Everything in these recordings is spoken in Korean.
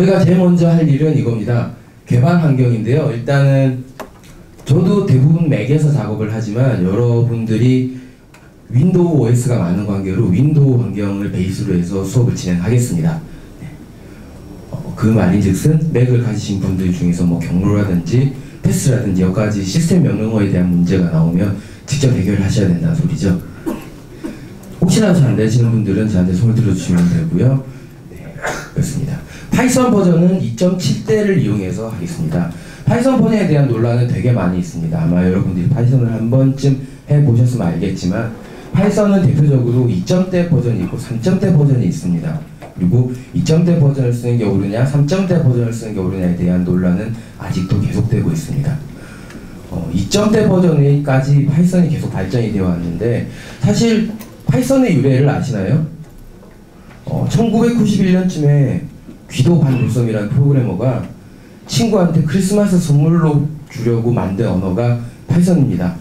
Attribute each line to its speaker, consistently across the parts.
Speaker 1: 저희가 제일 먼저 할 일은 이겁니다. 개발 환경인데요. 일단은 저도 대부분 맥에서 작업을 하지만 여러분들이 윈도우 OS가 많은 관계로 윈도우 환경을 베이스로 해서 수업을 진행하겠습니다. 그 말인즉슨 맥을 가지신 분들 중에서 뭐 경로라든지 패스라든지 여러 가지 시스템 명령어에 대한 문제가 나오면 직접 해결하셔야 된다는 소리죠. 혹시라도 잘 안 되시는 분들은 저한테 손을 들어주시면 되고요. 네, 그렇습니다. 파이썬 버전은 2.7대를 이용해서 하겠습니다. 파이썬 버전에 대한 논란은 되게 많이 있습니다. 아마 여러분들이 파이썬을 한 번쯤 해보셨으면 알겠지만 파이썬은 대표적으로 2점대 버전이 있고 3점대 버전이 있습니다. 그리고 2점대 버전을 쓰는 게 옳으냐 3점대 버전을 쓰는 게 옳으냐에 대한 논란은 아직도 계속되고 있습니다. 2점대 버전까지 파이썬이 계속 발전이 되어 왔는데 사실 파이썬의 유래를 아시나요? 1991년쯤에 귀도 반불섬이라는 프로그래머가 친구한테 크리스마스 선물로 주려고 만든 언어가 파이썬입니다.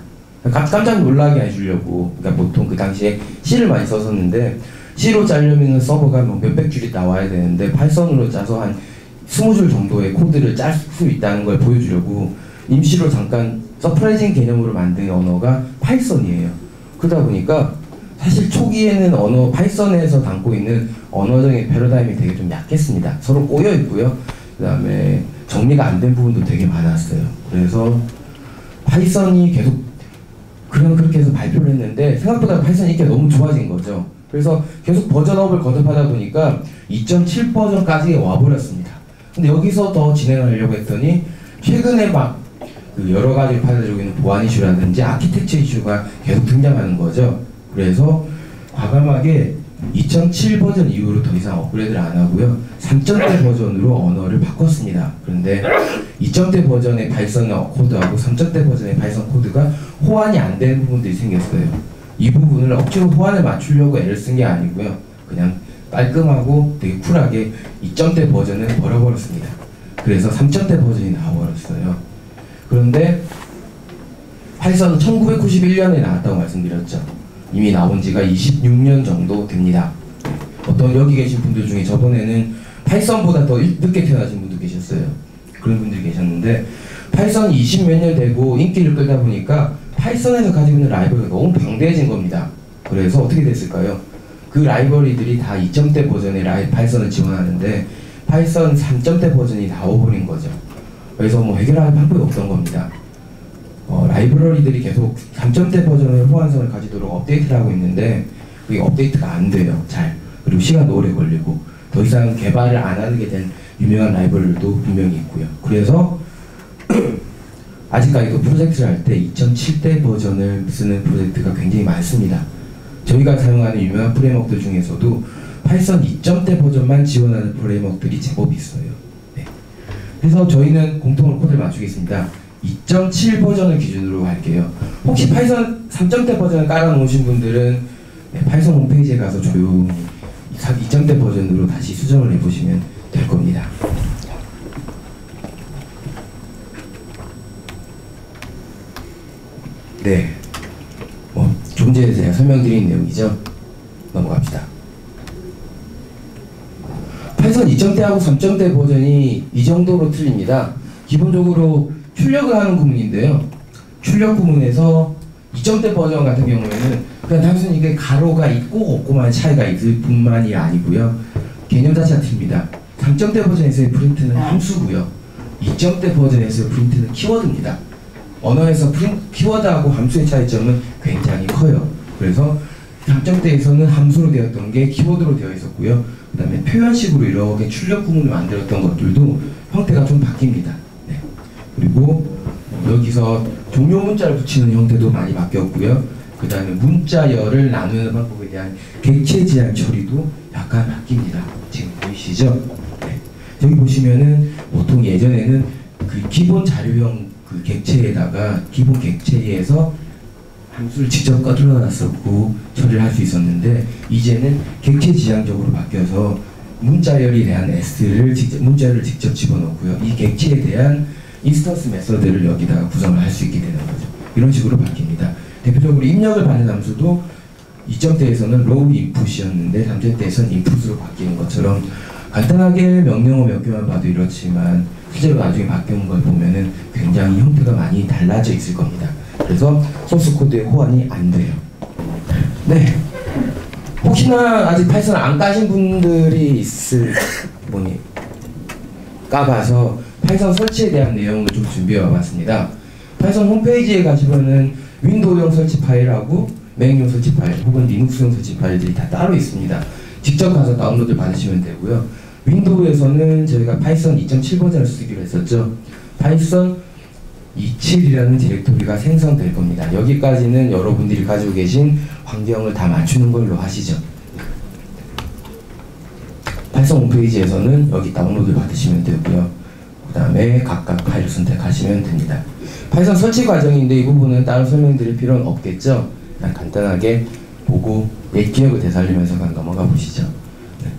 Speaker 1: 깜짝 놀라게 해주려고. 그러니까 보통 그 당시에 C를 많이 썼었는데 C로 짜려면 서버가 뭐 몇백 줄이 나와야 되는데 파이썬으로 짜서 한 20줄 정도의 코드를 짤 수 있다는 걸 보여주려고 임시로 잠깐 서프라이징 개념으로 만든 언어가 파이썬이에요. 그러다 보니까 사실 초기에는 파이썬에서 담고 있는 언어적인 패러다임이 되게 좀 약했습니다. 서로 꼬여 있고요. 그 다음에 정리가 안 된 부분도 되게 많았어요. 그래서 파이썬이 계속 그렇게 해서 발표를 했는데 생각보다 파이썬 인기가 너무 좋아진 거죠. 그래서 계속 버전업을 거듭하다 보니까 2.7 버전까지 와버렸습니다. 근데 여기서 더 진행하려고 했더니 최근에 막 그 여러 가지 파괴적인 보안 이슈라든지 아키텍처 이슈가 계속 등장하는 거죠. 그래서 과감하게 2.7 버전 이후로 더 이상 업그레이드를 안 하고요. 3.0대 버전으로 언어를 바꿨습니다. 그런데 2.0대 버전의 파이썬 코드하고 3.0대 버전의 파이썬 코드가 호환이 안 되는 부분들이 생겼어요. 이 부분을 억지로 호환을 맞추려고 애를 쓴 게 아니고요. 그냥 깔끔하고 되게 쿨하게 2.0대 버전을 버려버렸습니다. 그래서 3.0대 버전이 나와버렸어요. 그런데 파이썬은 1991년에 나왔다고 말씀드렸죠. 이미 나온 지가 26년 정도 됩니다. 어떤 여기 계신 분들 중에 저번에는 파이썬보다 더 늦게 태어나신 분도 계셨어요. 그런 분들이 계셨는데 파이썬이 20몇 년 되고 인기를 끌다 보니까 파이썬에서 가지고 있는 라이브러리가 너무 방대해진 겁니다. 그래서 어떻게 됐을까요? 그 라이브러리들이 다 2점대 버전의 파이썬을 지원하는데 파이썬 3점대 버전이 나와버린 거죠. 그래서 뭐 해결할 방법이 없던 겁니다. 라이브러리들이 계속 3점대 버전의 호환성을 가지도록 업데이트를 하고 있는데 그게 업데이트가 안 돼요. 잘. 그리고 시간도 오래 걸리고 더 이상 개발을 안 하게 된 유명한 라이브러리도 분명히 있고요. 그래서 아직까지도 프로젝트를 할 때 2.7대 버전을 쓰는 프로젝트가 굉장히 많습니다. 저희가 사용하는 유명한 프레임워크들 중에서도 파이썬 2점대 버전만 지원하는 프레임워크들이 제법 있어요. 네. 그래서 저희는 공통으로 코드를 맞추겠습니다. 2.7 버전을 기준으로 할게요. 혹시 파이썬 3점대 버전을 깔아놓으신 분들은 네, 파이썬 홈페이지에 가서 조용히 2점대 버전으로 다시 수정을 해보시면 될 겁니다. 네, 좀 전에 제가 설명드린 내용이죠. 넘어갑시다. 파이썬 2점대하고 3점대 버전이 이 정도로 틀립니다. 기본적으로 출력을 하는 구문인데요. 출력 구문에서 2점대 버전 같은 경우에는 그냥 단순히 이게 가로가 있고 없고만 차이가 있을 뿐만이 아니고요. 개념 자체가 틀립니다. 3점대 버전에서의 프린트는 함수고요. 2점대 버전에서의 프린트는 키워드입니다. 언어에서 키워드하고 함수의 차이점은 굉장히 커요. 그래서 3점대에서는 함수로 되었던 게 키워드로 되어 있었고요. 그 다음에 표현식으로 이렇게 출력 구문을 만들었던 것들도 형태가 좀 바뀝니다. 네. 그리고 여기서 종료 문자를 붙이는 형태도 많이 바뀌었고요. 그 다음에 문자열을 나누는 방법에 대한 객체 제한 처리도 약간 바뀝니다. 지금 보이시죠? 네. 여기 보시면은 보통 예전에는 그 기본 자료형 그 객체에다가 기본 객체에서 함수를 직접 꺼들어놨었고 처리를 할 수 있었는데 이제는 객체 지향적으로 바뀌어서 문자열에 대한 문자열을 직접 집어넣고요. 이 객체에 대한 인스턴스 메서드를 여기다가 구성을 할 수 있게 되는 거죠. 이런 식으로 바뀝니다. 대표적으로 입력을 받는 함수도 2점대에서는 로우 인풋이었는데 3점대에서는 인풋으로 바뀌는 것처럼 간단하게 명령어 몇 개만 봐도 이렇지만 실제로 나중에 바뀌는 걸 보면은 굉장히 형태가 많이 달라져 있을 겁니다. 그래서 소스 코드의 호환이 안 돼요. 네. 혹시나 아직 파이썬 안 까신 분들이 있을 뭐니 까봐서 파이썬 설치에 대한 내용을 좀 준비해 와봤습니다. 파이썬 홈페이지에 가시면은 윈도우용 설치 파일하고 맥용 설치 파일 혹은 리눅스용 설치 파일들이 다 따로 있습니다. 직접 가서 다운로드 받으시면 되고요. 윈도우에서는 저희가 파이썬 2.7 버전을 쓰기로 했었죠. 파이썬 27이라는 디렉토리가 생성될 겁니다. 여기까지는 여러분들이 가지고 계신 환경을 다 맞추는 걸로 하시죠. 파이썬 홈페이지에서는 여기 다운로드 받으시면 되고요. 그 다음에 각각 파일을 선택하시면 됩니다. 파이썬 설치 과정인데 이 부분은 따로 설명드릴 필요는 없겠죠. 그냥 간단하게 보고 옛 기억을 되살리면서 넘어가 보시죠. 네.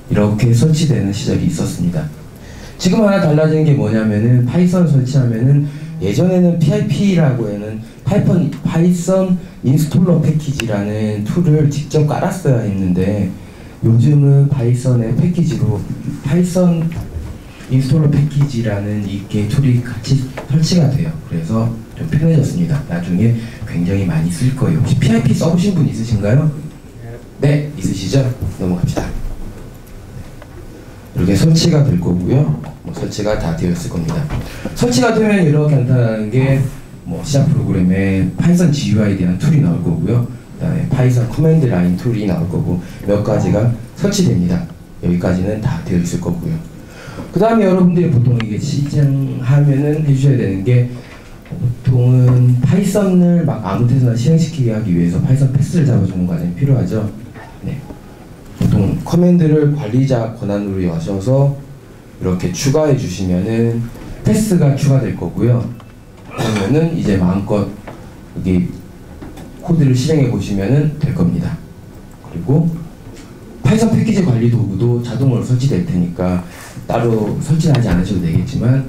Speaker 1: 이렇게 설치되는 시절이 있었습니다. 지금 하나 달라진 게 뭐냐면은 파이썬 설치하면은 예전에는 PIP라고 하는 파이썬 인스톨러 패키지라는 툴을 직접 깔았어야 했는데 요즘은 파이썬의 패키지로 파이썬 인스톨러 패키지라는 이게 툴이 같이 설치가 돼요. 그래서 좀 편해졌습니다. 나중에 굉장히 많이 쓸 거예요. 혹시 PIP 써보신 분 있으신가요? 네, 있으시죠? 넘어갑시다. 이렇게 설치가 될 거고요. 설치가 다 되어 있을 겁니다. 설치가 되면 이렇게 간단한 게 C# 프로그램에 파이썬 GUI에 대한 툴이 나올 거고요. 그 다음에 파이썬 커맨드 라인 툴이 나올 거고 몇 가지가 설치됩니다. 여기까지는 다 되어 있을 거고요. 그 다음에 여러분들이 보통 이게 실행하면은 해주셔야 되는 게 보통은 파이썬을 막 아무 데서나 실행시키게 하기 위해서 파이썬 패스를 잡아주는 과정이 필요하죠. 네. 보통 커맨드를 관리자 권한으로 여셔서 이렇게 추가해 주시면은 패스가 추가될 거고요. 그러면은 이제 마음껏 여기 코드를 실행해 보시면은 될 겁니다. 그리고 파이썬 패키지 관리 도구도 자동으로 설치될 테니까 따로 설치하지 않으셔도 되겠지만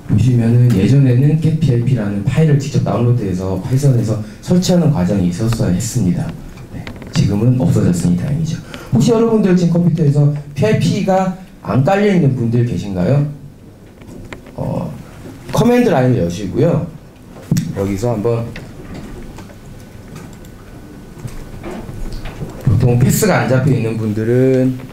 Speaker 1: 보시면은 예전에는 getPIP라는 파일을 직접 다운로드해서 파이썬에서 설치하는 과정이 있었어야 했습니다. 네, 지금은 없어졌으니 다행이죠. 혹시 여러분들 지금 컴퓨터에서 PIP가 안 깔려 있는 분들 계신가요? 커맨드 라인을 여시고요. 여기서 한번 보통 패스가 안 잡혀 있는 분들은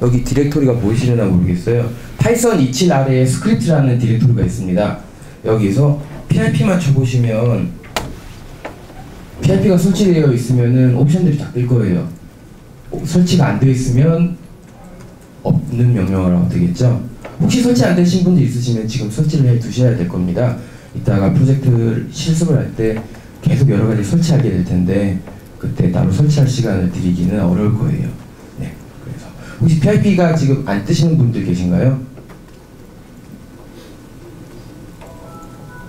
Speaker 1: 여기 디렉토리가 보이시려나 모르겠어요. 파이썬 27 아래에 스크립트라는 디렉토리가 있습니다. 여기서 PIP만 쳐보시면 PIP가 설치되어 있으면은 옵션들이 다 뜰 거예요. 설치가 안 되어 있으면 없는 명령어라고 되겠죠. 혹시 설치 안 되신 분들 있으시면 지금 설치를 해 두셔야 될 겁니다. 이따가 프로젝트 실습을 할 때 계속 여러 가지 설치하게 될 텐데 그때 따로 설치할 시간을 드리기는 어려울 거예요. 네, 그래서 혹시 PIP가 지금 안 뜨시는 분들 계신가요?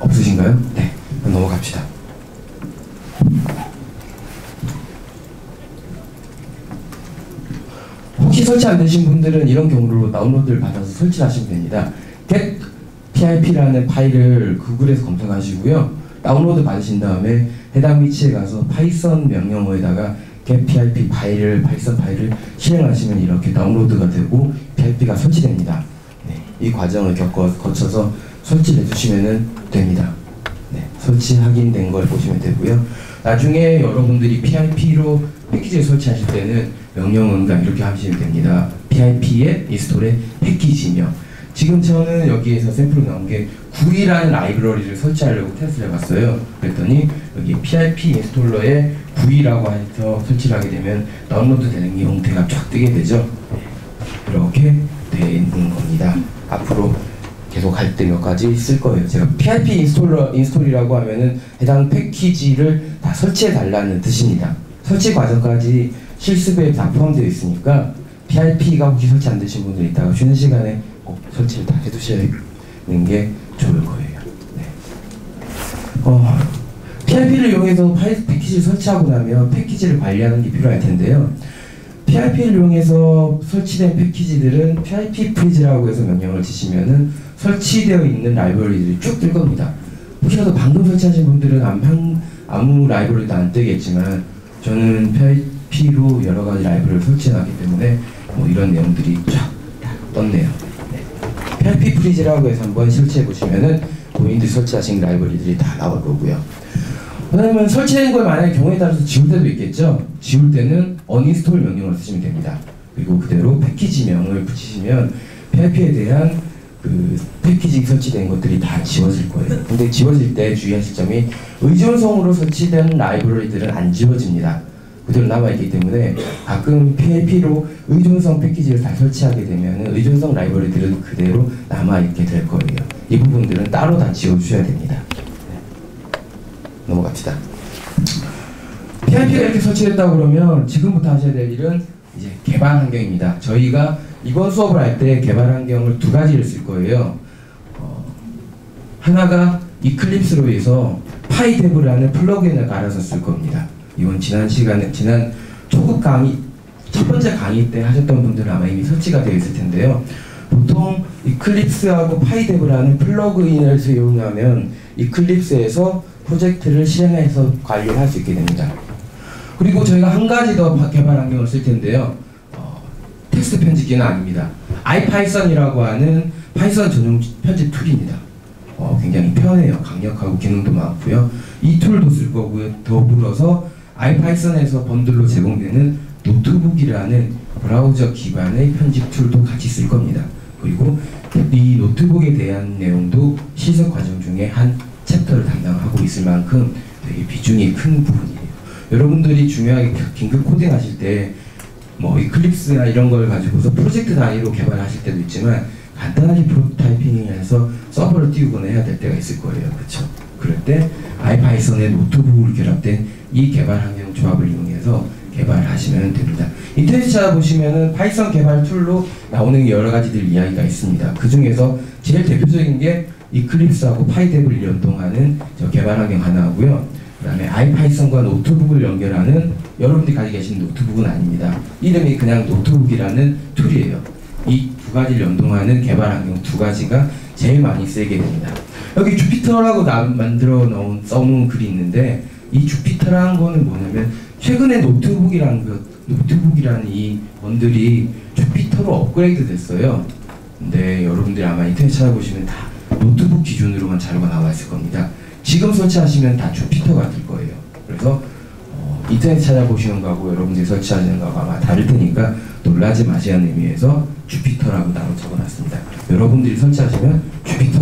Speaker 1: 없으신가요? 네, 그럼 넘어갑시다. 혹시 설치 안 되신 분들은 이런 경우로 다운로드를 받아서 설치를 하시면 됩니다. getPIP라는 파일을 구글에서 검색하시고요. 다운로드 받으신 다음에 해당 위치에 가서 파이썬 명령어에다가 getPIP 파일을, 파이썬 파일을 실행하시면 이렇게 다운로드가 되고 PIP가 설치됩니다. 네, 이 과정을 거쳐서 설치를 해주시면 됩니다. 네, 설치 확인된 걸 보시면 되고요. 나중에 여러분들이 PIP로 패키지를 설치하실 때는 명령어가 이렇게 하시면 됩니다. PIP의 인스톨의 패키지며 지금 저는 여기에서 샘플로 나온 게 구이라는 라이브러리를 설치하려고 테스트를 해봤어요. 그랬더니 여기 PIP 인스톨러에 구이라고 해서 설치를 하게 되면 다운로드 되는 형태가 쫙 뜨게 되죠. 이렇게 되는 겁니다. 앞으로 계속 할 때 몇 가지 쓸 거예요. 제가 PIP 인스톨이라고 하면은 해당 패키지를 다 설치해 달라는 뜻입니다. 설치 과정까지 실습에 다 포함되어 있으니까 PIP가 혹시 설치 안 되신 분들 있다가 쉬는 시간에 꼭 설치를 다 해두셔야 하는 게 좋을 거예요. 네. PIP를 이용해서 패키지를 설치하고 나면 패키지를 관리하는 게 필요할 텐데요. PIP를 이용해서 설치된 패키지들은 PIP 프리즈라고 해서 명령을 치시면은 설치되어 있는 라이브러리들이 쭉 뜰 겁니다. 혹시라도 방금 설치하신 분들은 아무 라이브러리도 안 뜨겠지만 저는 PHP로 여러 가지 라이브러리를 설치해놨기 때문에 뭐 이런 내용들이 쫙 떴네요. 네. PHP 프리즈라고 해서 한번 설치해 보시면은 본인들이 설치하신 라이브러리들이 다 나올 거고요. 그다음에 설치된 걸 만약에 경우에 따라서 지울 때도 있겠죠. 지울 때는 uninstall 명령을 쓰시면 됩니다. 그리고 그대로 패키지명을 붙이시면 PHP에 대한 그 패키지 설치된 것들이 다 지워질 거예요. 근데 지워질 때 주의하실 점이 의존성으로 설치된 라이브러리들은 안 지워집니다. 그대로 남아있기 때문에 가끔 PHP로 의존성 패키지를 다 설치하게 되면 의존성 라이브러리들은 그대로 남아있게 될 거예요. 이 부분들은 따로 다 지워주셔야 됩니다. 넘어갑시다. PHP가 이렇게 설치됐다고 그러면 지금부터 하셔야 될 일은 이제 개발 환경입니다. 저희가 이번 수업을 할 때 개발 환경을 두 가지를 쓸 거예요. 하나가 이클립스로 해서 파이데브라는 플러그인을 깔아서 쓸 겁니다. 이건 지난 초급 강의, 첫 번째 강의 때 하셨던 분들은 아마 이미 설치가 되어 있을 텐데요. 보통 이클립스하고 파이데브라는 플러그인을 사용하면 이클립스에서 프로젝트를 실행해서 관리를 할 수 있게 됩니다. 그리고 저희가 한 가지 더 개발 환경을 쓸 텐데요. 텍스트 편집기는 아닙니다. 아이파이썬이라고 하는 파이썬 전용 편집 툴입니다. 굉장히 편해요. 강력하고 기능도 많고요. 이 툴도 쓸 거고요. 더불어서 아이파이썬에서 번들로 제공되는 노트북이라는 브라우저 기반의 편집 툴도 같이 쓸 겁니다. 그리고 이 노트북에 대한 내용도 실습 과정 중에 한 챕터를 담당하고 있을 만큼 되게 비중이 큰 부분이에요. 여러분들이 중요하게 긴급 코딩 하실 때 뭐 이클립스나 이런 걸 가지고서 프로젝트 단위로 개발하실 때도 있지만 간단하게 프로토타이핑해서 서버를 띄우거나 해야 될 때가 있을 거예요. 그렇죠? 그럴 때 아이파이썬의 노트북으로 결합된 이 개발 환경 조합을 이용해서 개발하시면 됩니다. 인터넷 찾아보시면은 파이썬 개발 툴로 나오는 여러 가지들 이야기가 있습니다. 그 중에서 제일 대표적인 게 이클립스하고 파이데브를 연동하는 개발 환경 하나고요. 그 다음에 아이파이썬과 노트북을 연결하는, 여러분들이 가지고 계신 노트북은 아닙니다. 이름이 그냥 노트북이라는 툴이에요. 이 두 가지를 연동하는 개발 환경 두 가지가 제일 많이 쓰이게 됩니다. 여기 주피터라고 써놓은 글이 있는데, 이 주피터라는 거는 뭐냐면 최근에 노트북이라는 이 원들이 주피터로 업그레이드 됐어요. 근데 여러분들이 아마 인터넷 찾아보시면 다 노트북 기준으로만 자료가 나와 있을 겁니다. 지금 설치하시면 다 주피터가 될 거예요. 그래서 인터넷 찾아보시는 거하고 여러분들이 설치하시는 거하고 아마 다를 테니까 놀라지 마시라는 의미에서 주피터라고 따로 적어놨습니다. 여러분들이 설치하시면 주피터